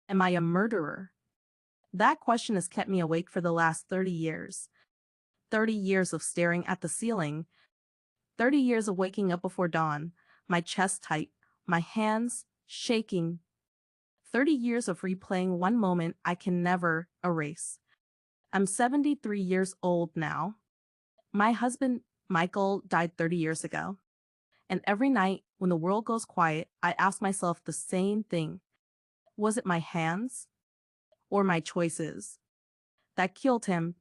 Am I a murderer? That question has kept me awake for the last 30 years. 30 years of staring at the ceiling, 30 years of waking up before dawn, my chest tight, my hands shaking, 30 years of replaying one moment I can never erase. I'm 73 years old now. My husband, Michael, died 30 years ago. And every night, when the world goes quiet, I ask myself the same thing. Was it my hands or my choices that killed him?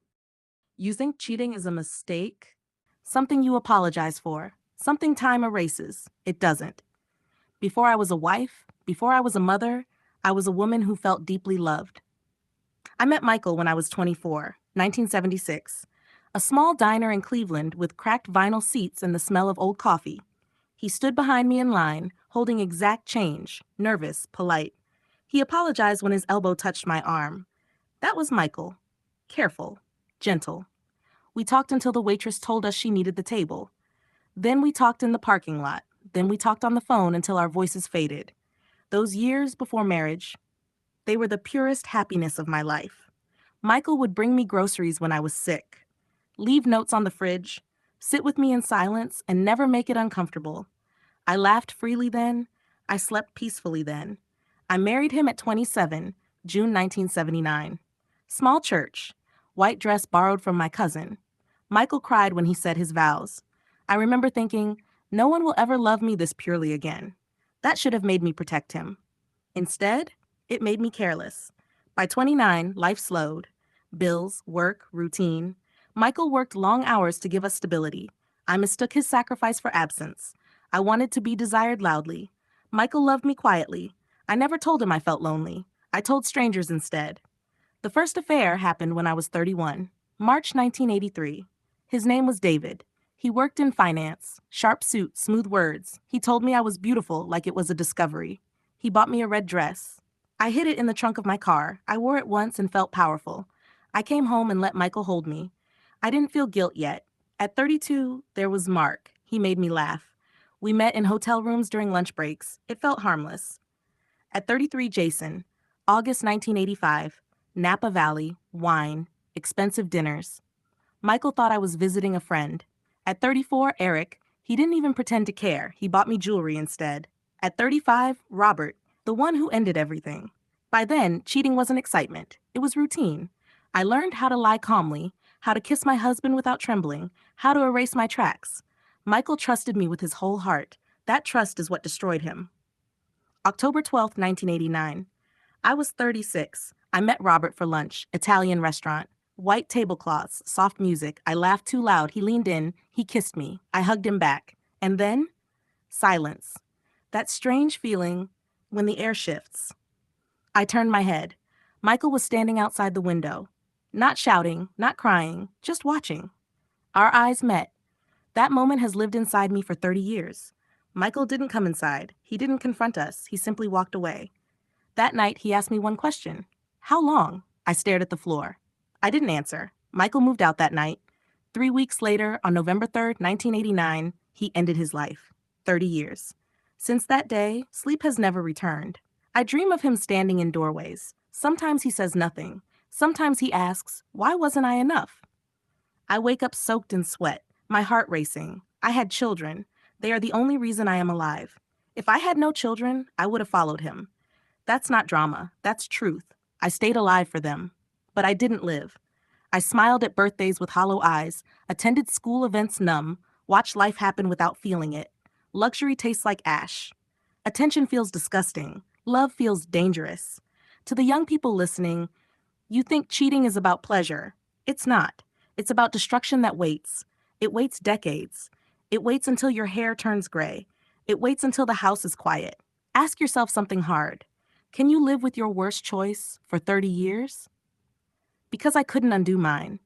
You think cheating is a mistake? Something you apologize for. Something time erases. It doesn't. Before I was a wife, before I was a mother, I was a woman who felt deeply loved. I met Michael when I was 24, 1976. A small diner in Cleveland with cracked vinyl seats and the smell of old coffee. He stood behind me in line, holding exact change, nervous, polite. He apologized when his elbow touched my arm. That was Michael. Careful, gentle. We talked until the waitress told us she needed the table. Then we talked in the parking lot. Then we talked on the phone until our voices faded. Those years before marriage, they were the purest happiness of my life. Michael would bring me groceries when I was sick, leave notes on the fridge, sit with me in silence, and never make it uncomfortable. I laughed freely then. I slept peacefully then. I married him at 27, June 1979. Small church, white dress borrowed from my cousin. Michael cried when he said his vows. I remember thinking, no one will ever love me this purely again. That should have made me protect him. Instead, it made me careless. By 29, life slowed. Bills, work, routine. Michael worked long hours to give us stability. I mistook his sacrifice for absence. I wanted to be desired loudly. Michael loved me quietly. I never told him I felt lonely. I told strangers instead. The first affair happened when I was 31, March 1983. His name was David. He worked in finance, sharp suit, smooth words. He told me I was beautiful like it was a discovery. He bought me a red dress. I hid it in the trunk of my car. I wore it once and felt powerful. I came home and let Michael hold me. I didn't feel guilt yet. At 32, there was Mark. He made me laugh. We met in hotel rooms during lunch breaks. It felt harmless. At 33, Jason. August 1985. Napa Valley, wine, expensive dinners. Michael thought I was visiting a friend. At 34, Eric. He didn't even pretend to care. He bought me jewelry instead. At 35, Robert, the one who ended everything. By then, cheating wasn't excitement. It was routine. I learned how to lie calmly, how to kiss my husband without trembling, how to erase my tracks. Michael trusted me with his whole heart. That trust is what destroyed him. October 12th, 1989. I was 36. I met Robert for lunch, Italian restaurant. White tablecloths, soft music. I laughed too loud. He leaned in. He kissed me. I hugged him back. And then, silence. That strange feeling when the air shifts. I turned my head. Michael was standing outside the window. Not shouting, not crying, just watching. Our eyes met. That moment has lived inside me for 30 years. Michael didn't come inside. He didn't confront us. He simply walked away. That night, he asked me one question. How long? I stared at the floor. I didn't answer. Michael moved out that night. 3 weeks later, on November 3rd, 1989, he ended his life. 30 years. Since that day, sleep has never returned. I dream of him standing in doorways. Sometimes he says nothing. Sometimes he asks, why wasn't I enough? I wake up soaked in sweat, my heart racing. I had children. They are the only reason I am alive. If I had no children, I would have followed him. That's not drama. That's truth. I stayed alive for them. But I didn't live. I smiled at birthdays with hollow eyes, attended school events numb, watched life happen without feeling it. Luxury tastes like ash. Attention feels disgusting. Love feels dangerous. To the young people listening, you think cheating is about pleasure. It's not. It's about destruction that waits. It waits decades. It waits until your hair turns gray. It waits until the house is quiet. Ask yourself something hard. Can you live with your worst choice for 30 years? Because I couldn't undo mine.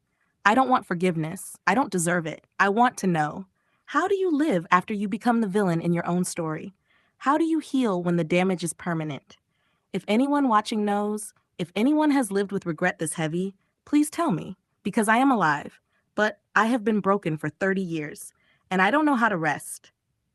I don't want forgiveness. I don't deserve it. I want to know. How do you live after you become the villain in your own story? How do you heal when the damage is permanent? If anyone watching knows, if anyone has lived with regret this heavy, please tell me, because I am alive. But I have been broken for 30 years, and I don't know how to rest.